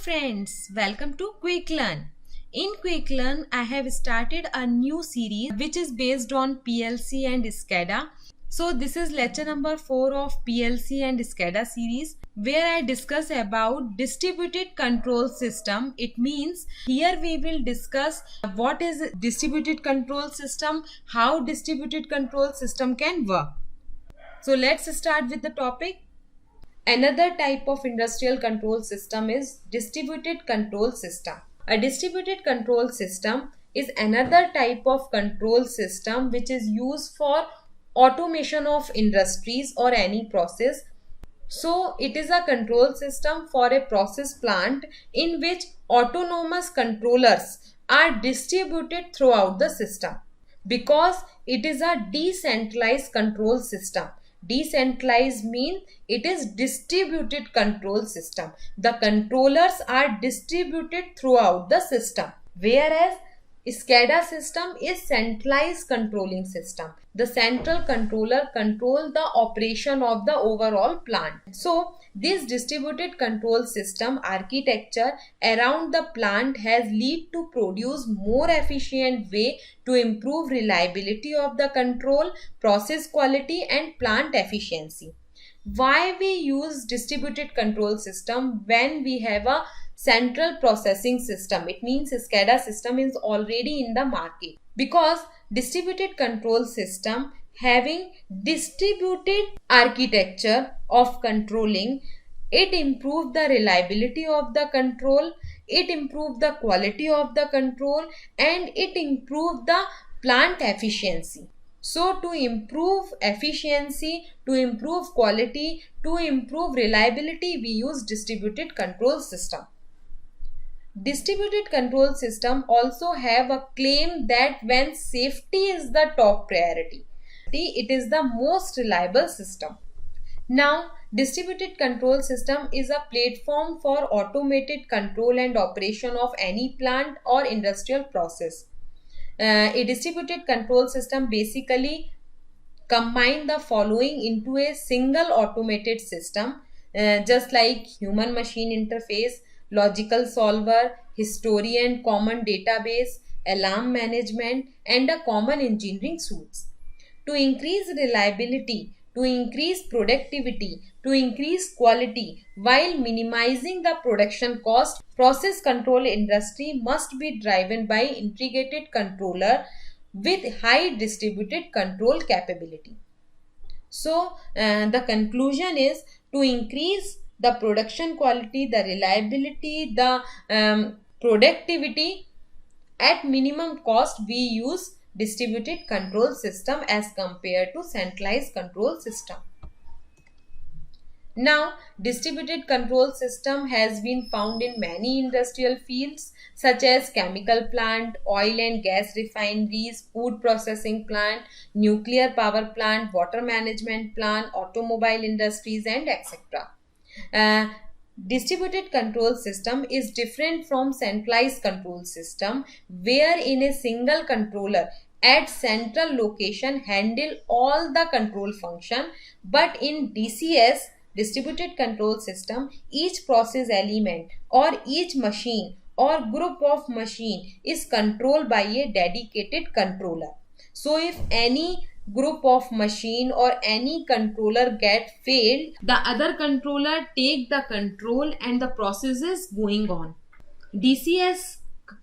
friends, welcome to Quick Learn. In Quick Learn, I have started a new series which is based on PLC and SCADA. So this is lecture number 4 of PLC and SCADA series where I discuss about distributed control system. It means here we will discuss what is distributed control system, how distributed control system can work. So let's start with the topic. Another type of industrial control system is distributed control system. A distributed control system is another type of control system which is used for automation of industries or any process. So it is a control system for a process plant in which autonomous controllers are distributed throughout the system because it is a decentralized control system. Decentralized means it is distributed control system. The controllers are distributed throughout the system, whereas SCADA system is centralized controlling system. The central controller control the operation of the overall plant. So this distributed control system architecture around the plant has led to produce more efficient way to improve reliability of the control, process quality and plant efficiency. Why we use distributed control system when we have a central processing system? It means SCADA system is already in the market because distributed control system having distributed architecture of controlling, it improves the reliability of the control, it improves the quality of the control and it improves the plant efficiency. So to improve efficiency, to improve quality, to improve reliability, we use distributed control system. Distributed control system also have a claim that when safety is the top priority, it is the most reliable system. Now, distributed control system is a platform for automated control and operation of any plant or industrial process. A distributed control system basically combine the following into a single automated system, just like human machine interface, logical solver, history and common database, alarm management and a common engineering suites. To increase reliability, to increase productivity, to increase quality while minimizing the production cost, process control industry must be driven by integrated controller with high distributed control capability. So the conclusion is to increase the production quality, the reliability, the productivity at minimum cost, we use distributed control system as compared to centralized control system. Now, distributed control system has been found in many industrial fields such as chemical plant, oil and gas refineries, food processing plant, nuclear power plant, water management plant, automobile industries and etc. Distributed control system is different from centralized control system where in a single controller at central location handle all the control function, but in DCS distributed control system each process element or each machine or group of machine is controlled by a dedicated controller. So if any group of machine or any controller get failed, the other controller take the control and the process is going on. DCS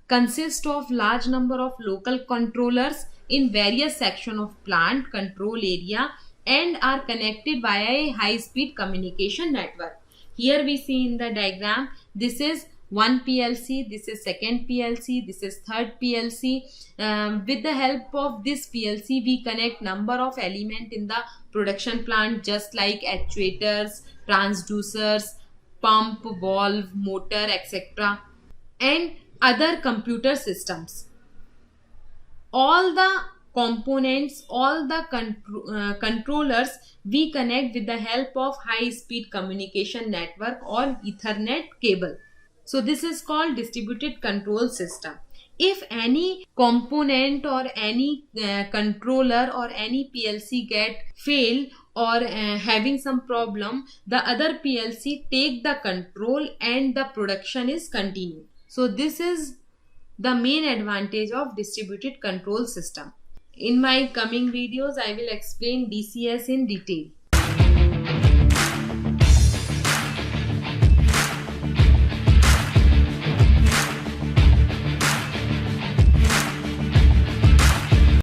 consists of large number of local controllers in various sections of plant control area and are connected via a high speed communication network. Here we see in the diagram, this is one PLC, this is second PLC, this is third PLC. With the help of this PLC, we connect number of elements in the production plant just like actuators, transducers, pump, valve, motor, etc. and other computer systems. All the components, all the controllers we connect with the help of high speed communication network or Ethernet cable. So this is called distributed control system. If any component or any controller or any PLC get fail, or having some problem, the other PLC take the control and the production is continued. So this is the main advantage of distributed control system. In my coming videos, I will explain DCS in detail.